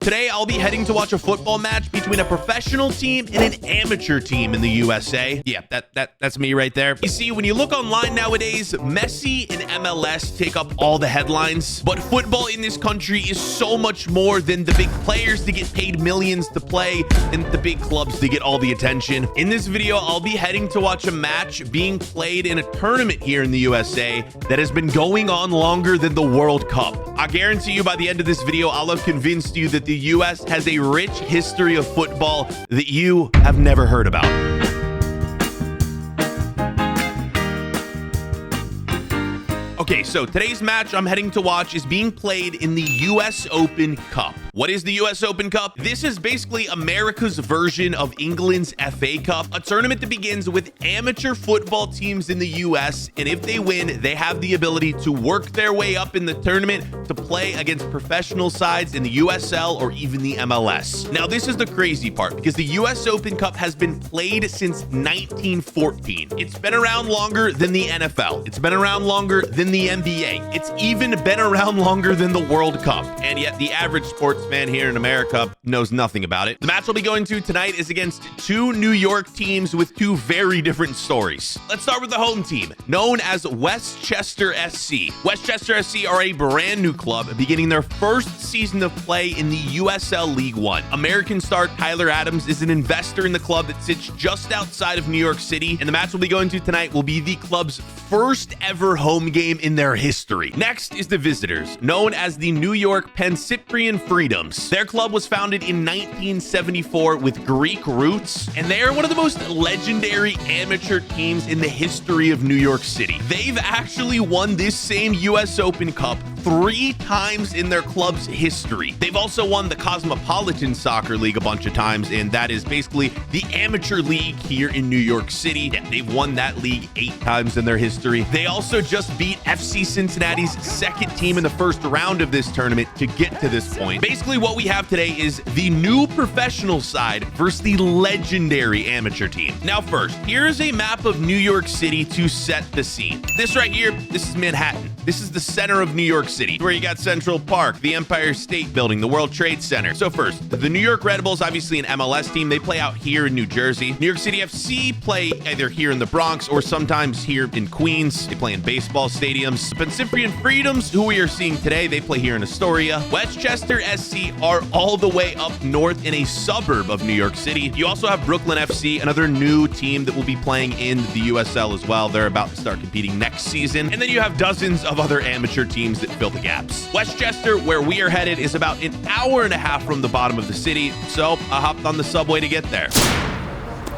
Today, I'll be heading to watch a football match between a professional team and an amateur team in the USA. Yeah, that's me right there. You see, when you look online nowadays, Messi and MLS take up all the headlines, but football in this country is so much more than the big players that get paid millions to play and the big clubs that get all the attention. In this video, I'll be heading to watch a match being played in a tournament here in the USA that has been going on longer than the World Cup. I guarantee you by the end of this video, I'll have convinced you that the US has a rich history of football that you have never heard about. Okay, so today's match I'm heading to watch is being played in the US Open Cup. What is the US Open Cup? This is basically America's version of England's FA Cup, a tournament that begins with amateur football teams in the US, and if they win, they have the ability to work their way up in the tournament to play against professional sides in the USL or even the MLS. Now, this is the crazy part, because the US Open Cup has been played since 1914. It's been around longer than the NFL. It's been around longer than the NBA. It's even been around longer than the World Cup, and yet the average sports fan here in America knows nothing about it. The match we'll be going to tonight is against two New York teams with two very different stories. Let's start with the home team, known as Westchester SC. Westchester SC are a brand new club beginning their first season of play in the USL League One. American star Tyler Adams is an investor in the club that sits just outside of New York City, and the match we'll be going to tonight will be the club's first ever home game in their history. Next is the visitors, known as the New York Pancryrian-Freedoms. Their club was founded in 1974 with Greek roots, and they are one of the most legendary amateur teams in the history of New York City. They've actually won this same US Open Cup 3 times in their club's history. They've also won the Cosmopolitan Soccer League a bunch of times, and that is basically the amateur league here in New York City. Yeah, they've won that league 8 times in their history. They also just beat FC Cincinnati's second team in the first round of this tournament to get to this point. Basically, what we have today is the new professional side versus the legendary amateur team. Now first, here's a map of New York City to set the scene. This right here, this is Manhattan. This is the center of New York City, where you got Central Park, the Empire State Building, the World Trade Center. So first, the New York Red Bulls, obviously an MLS team. They play out here in New Jersey. New York City FC play either here in the Bronx or sometimes here in Queens. They play in baseball stadiums. The Pancryrian-Freedoms, who we are seeing today, they play here in Astoria. Westchester SC are all the way up north in a suburb of New York City. You also have Brooklyn FC, another new team that will be playing in the USL as well. They're about to start competing next season. And then you have dozens of other amateur teams that fill the gaps. Westchester, where we are headed, is about an hour and a half from the bottom of the city, so I hopped on the subway to get there.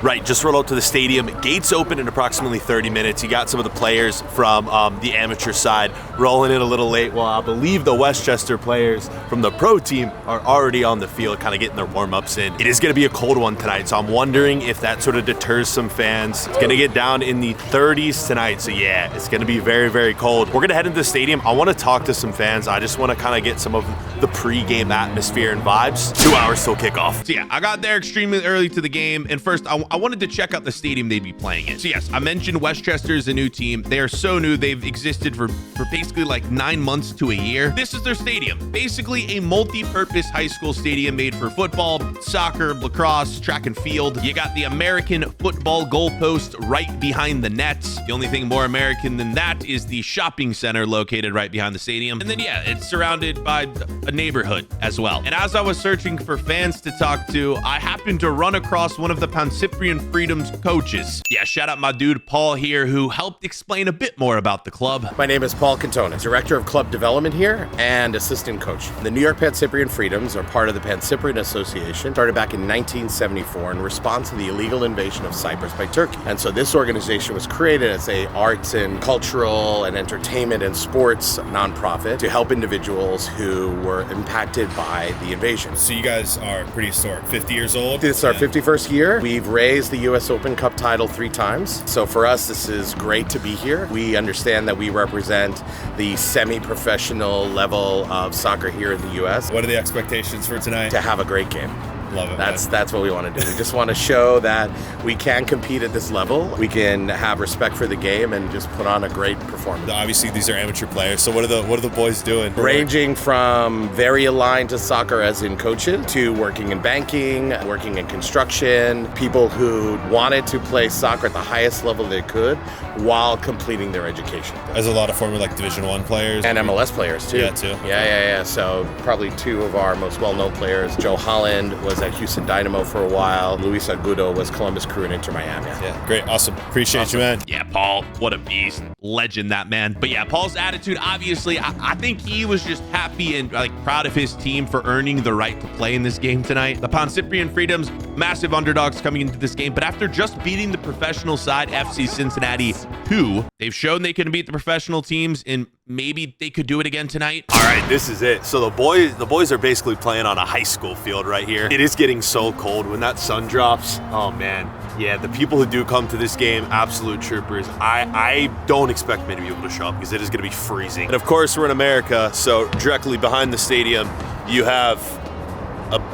Right, just roll out to the stadium. Gates open in approximately 30 minutes. You got some of the players from the amateur side rolling in a little late. Well, I believe the Westchester players from the pro team are already on the field, kind of getting their warm-ups in. It is going to be a cold one tonight, so I'm wondering if that sort of deters some fans. It's going to get down in the 30s tonight, so yeah, it's going to be very, very cold. We're going to head into the stadium. I want to talk to some fans. I just want to kind of get some of the pre-game atmosphere and vibes. 2 hours till kickoff. So yeah, I got there extremely early to the game, and first I wanted to check out the stadium they'd be playing in. So yes, I mentioned Westchester is a new team. They are so new, they've existed for basically like 9 months to a year. This is their stadium. Basically a multi-purpose high school stadium made for football, soccer, lacrosse, track and field. You got the American football goalpost right behind the nets. The only thing more American than that is the shopping center located right behind the stadium. And then yeah, it's surrounded by a neighborhood as well. And as I was searching for fans to talk to, I happened to run across one of the Pancryrian-Freedoms coaches. Yeah, shout out my dude Paul here, who helped explain a bit more about the club. My name is Paul Cantona, Director of Club Development here and Assistant Coach. The New York Pancryrian-Freedoms are part of the Pancyprian Association, started back in 1974 in response to the illegal invasion of Cyprus by Turkey. And so this organization was created as a arts and cultural and entertainment and sports nonprofit to help individuals who were impacted by the invasion. So you guys are pretty historic, 50 years old? This is our 51st year. We've raised the US Open Cup title 3 times. So for us, this is great to be here. We understand that we represent the semi-professional level of soccer here in the US. What are the expectations for tonight? To have a great game. Love it. That's what we want to do. We just want to show that we can compete at this level. We can have respect for the game and just put on a great performance. Obviously, these are amateur players. So what are the boys doing? Ranging from very aligned to soccer as in coaches to working in banking, working in construction, people who wanted to play soccer at the highest level they could while completing their education. There's a lot of former Division I players. And MLS players too. Yeah, too. Yeah. So probably two of our most well-known players. Joe Holland was at Houston Dynamo for a while. Luis Agudo was Columbus Crew and Inter Miami. Yeah, great. Awesome. Appreciate you, man. Yeah, Paul, what a beast. Legend, that man. But yeah, Paul's attitude, obviously, I think he was just happy and proud of his team for earning the right to play in this game tonight. The Pancryrian-Freedoms, massive underdogs coming into this game, but after just beating the professional side, FC Cincinnati 2, they've shown they can beat the professional teams, and maybe they could do it again tonight. All right, this is it. So the boys are basically playing on a high school field right here. It is getting so cold when that sun drops. Oh man. Yeah, the people who do come to this game, absolute troopers. I don't expect many people to show up because it is going to be freezing. And of course, we're in America, so directly behind the stadium, you have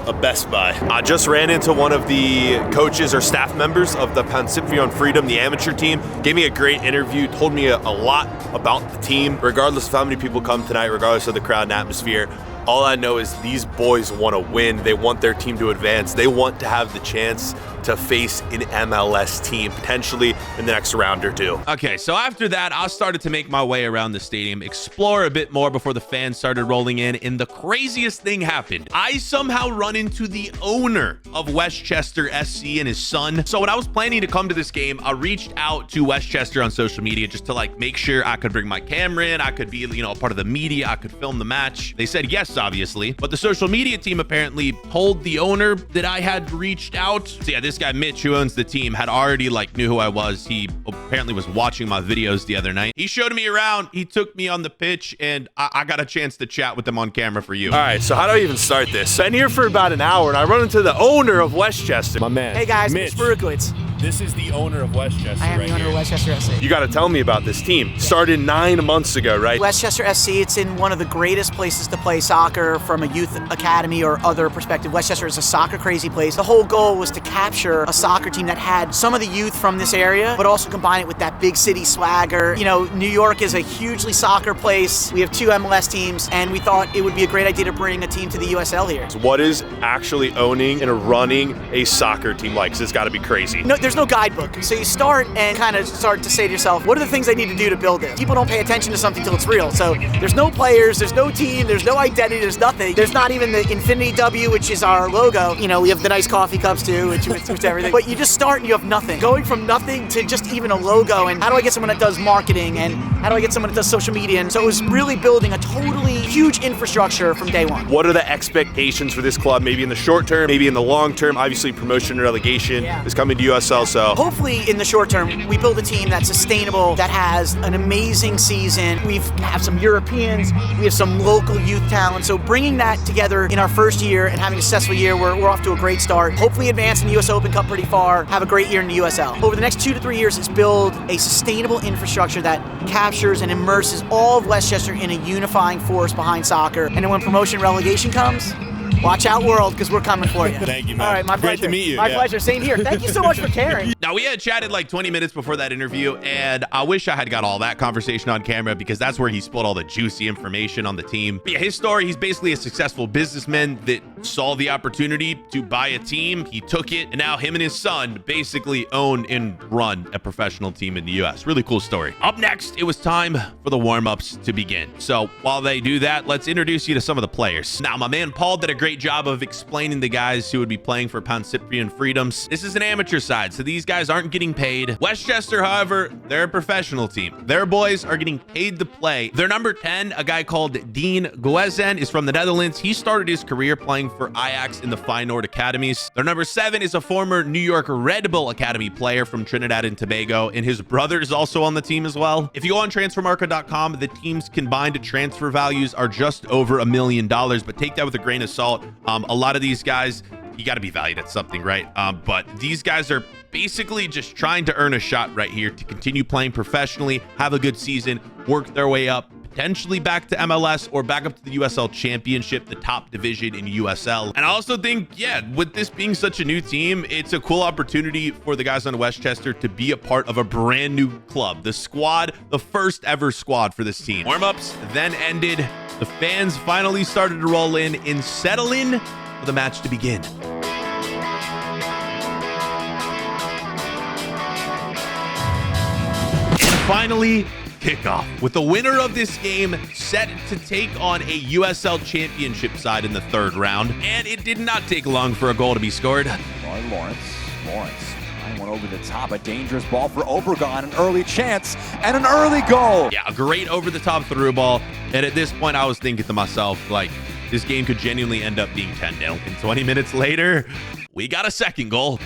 a Best Buy. I just ran into one of the coaches or staff members of the Pancryrian-Freedom, the amateur team. Gave me a great interview, told me a lot about the team. Regardless of how many people come tonight, regardless of the crowd and atmosphere, all I know is these boys want to win. They want their team to advance. They want to have the chance to face an MLS team potentially in the next round or two. Okay, so after that, I started to make my way around the stadium, explore a bit more before the fans started rolling in, and the craziest thing happened. I somehow run into the owner of Westchester SC and his son. So when I was planning to come to this game, I reached out to Westchester on social media just to make sure I could bring my camera in, I could be, a part of the media, I could film the match. They said yes, obviously, but the social media team apparently told the owner that I had reached out. So yeah, this guy Mitch, who owns the team, had already knew who I was. He apparently was watching my videos the other night. He showed me around, he took me on the pitch, and I got a chance to chat with him on camera for you. All right, so how do I even start this? Been here for about an hour, and I run into the owner of Westchester. My man. Hey guys, Mitch. Mitch Berkowitz. This is the owner of Westchester. I am right the owner here. of Westchester SC. You got to tell me about this team. Started 9 months ago, right? Westchester SC, it's in one of the greatest places to play soccer from a youth academy or other perspective. Westchester is a soccer crazy place. The whole goal was to capture a soccer team that had some of the youth from this area, but also combine it with that big city swagger. New York is a hugely soccer place. We have 2 MLS teams, and we thought it would be a great idea to bring a team to the USL here. So what is actually owning and running a soccer team like? 'Cause it's got to be crazy. No, there's no guidebook. So you start and kind of start to say to yourself, what are the things I need to do to build this? People don't pay attention to something till it's real. So there's no players, there's no team, there's no identity, there's nothing. There's not even the Infinity W, which is our logo. We have the nice coffee cups too, which everything. But you just start and you have nothing. Going from nothing to just even a logo, and how do I get someone that does marketing, and how do I get someone that does social media? And so it was really building a totally huge infrastructure from day one. What are the expectations for this club, maybe in the short term, maybe in the long term? Obviously, promotion and relegation is coming to USL, so. Hopefully, in the short term, we build a team that's sustainable, that has an amazing season. We have some Europeans, we have some local youth talent. So bringing that together in our first year and having a successful year, we're off to a great start. Hopefully advance in the US Open Cup pretty far, have a great year in the USL. Over the next 2 to 3 years, it's build a sustainable infrastructure that captures and immerses all of Westchester in a unifying force behind soccer. And then when promotion relegation comes, watch out, world, because we're coming for you. Thank you, man. All right, my Great pleasure. to meet you. My pleasure. Same here. Thank you so much for caring. Now, we had chatted 20 minutes before that interview, and I wish I had got all that conversation on camera because that's where he spilled all the juicy information on the team. But yeah, his story, he's basically a successful businessman that saw the opportunity to buy a team. He took it, and now him and his son basically own and run a professional team in the US. Really cool story. Up next, it was time for the warm-ups to begin. So while they do that, let's introduce you to some of the players. Now, my man Paul did a great job of explaining the guys who would be playing for Pancryrian-Freedoms. This is an amateur side, so these guys aren't getting paid. Westchester, however, they're a professional team. Their boys are getting paid to play. Their number 10, a guy called Dean Guezen, is from the Netherlands. He started his career playing for Ajax in the Feyenoord academies. Their number 7 is a former New York Red Bull Academy player from Trinidad and Tobago, and his brother is also on the team as well. If you go on transfermarket.com, the team's combined transfer values are just over $1 million, but take that with a grain of salt. A lot of these guys, you got to be valued at something, right? But these guys are basically just trying to earn a shot right here to continue playing professionally, have a good season, work their way up, potentially back to MLS or back up to the USL Championship, the top division in USL. And I also think, yeah, with this being such a new team, it's a cool opportunity for the guys on Westchester to be a part of a brand new club. The squad, the first ever squad for this team. Warm-ups then ended. The fans finally started to roll in and settle in for the match to begin. Finally, kickoff with the winner of this game set to take on a USL Championship side in the third round. And it did not take long for a goal to be scored. Lawrence one over the top, a dangerous ball for Obregon, an early chance and an early goal. Yeah, a great over the top through ball. And at this point, I was thinking to myself, like, this game could genuinely end up being 10-0. And 20 minutes later, we got a second goal.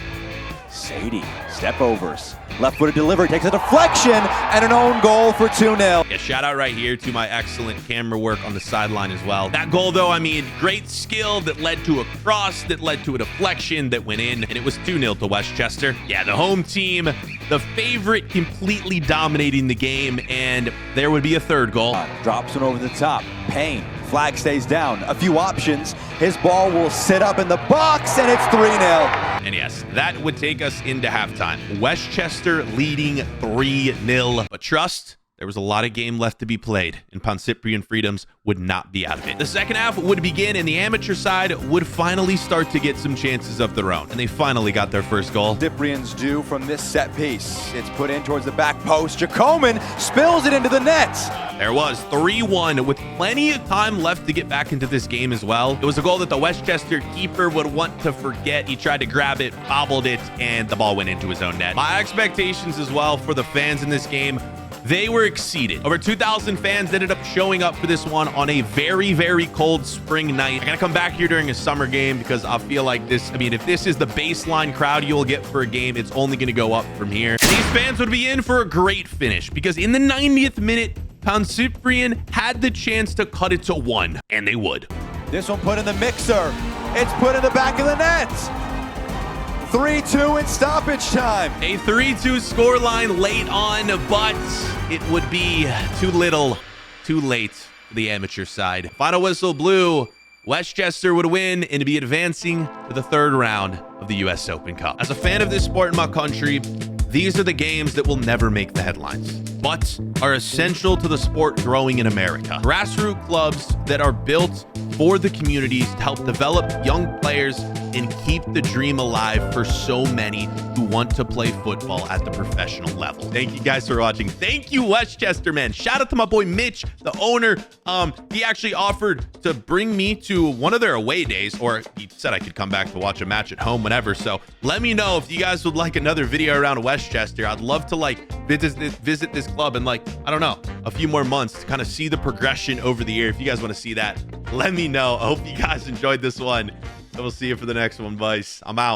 Sadie, step overs. Left-footed delivery, takes a deflection, and an own goal for 2-0. Yeah, shout out right here to my excellent camera work on the sideline as well. That goal, though, I mean, great skill that led to a cross, that led to a deflection that went in, and it was 2-0 to Westchester. Yeah, the home team, the favorite, completely dominating the game, and there would be a third goal. Drops one over the top. Payne, flag stays down. A few options. His ball will sit up in the box, and it's 3-0. And yes, that would take us into halftime. Westchester leading 3-0. But trust, there was a lot of game left to be played, and Pancryrian-Freedoms would not be out of it. The second half would begin, and the amateur side would finally start to get some chances of their own. And they finally got their first goal. Cyprians do from this set piece. It's put in towards the back post. Jacoman spills it into the net. There was 3-1 with plenty of time left to get back into this game as well. It was a goal that the Westchester keeper would want to forget. He tried to grab it, bobbled it, and the ball went into his own net. My expectations as well for the fans in this game, they were exceeded. Over 2,000 fans ended up showing up for this one on a very, very cold spring night. I gotta come back here during a summer game because I feel like this, I mean, if this is the baseline crowd you'll get for a game, it's only gonna go up from here. And these fans would be in for a great finish because in the 90th minute, Pancryrian had the chance to cut it to 1, and they would. This one put in the mixer. It's put in the back of the net. 3-2 in stoppage time. A 3-2 scoreline late on, but it would be too little, too late for the amateur side. Final whistle blew. Westchester would win and be advancing to the third round of the US Open Cup. As a fan of this sport in my country, these are the games that will never make the headlines, but are essential to the sport growing in America. Grassroots clubs that are built for the communities to help develop young players and keep the dream alive for so many who want to play football at the professional level. Thank you guys for watching. Thank you, Westchester, man. Shout out to my boy Mitch, the owner. He actually offered to bring me to one of their away days, or he said I could come back to watch a match at home whenever. So let me know if you guys would like another video around Westchester. I'd love to like visit this club in like, I don't know, a few more months to kind of see the progression over the year. If you guys want to see that, let me know. I hope you guys enjoyed this one. And we'll see you for the next one, boys. I'm out.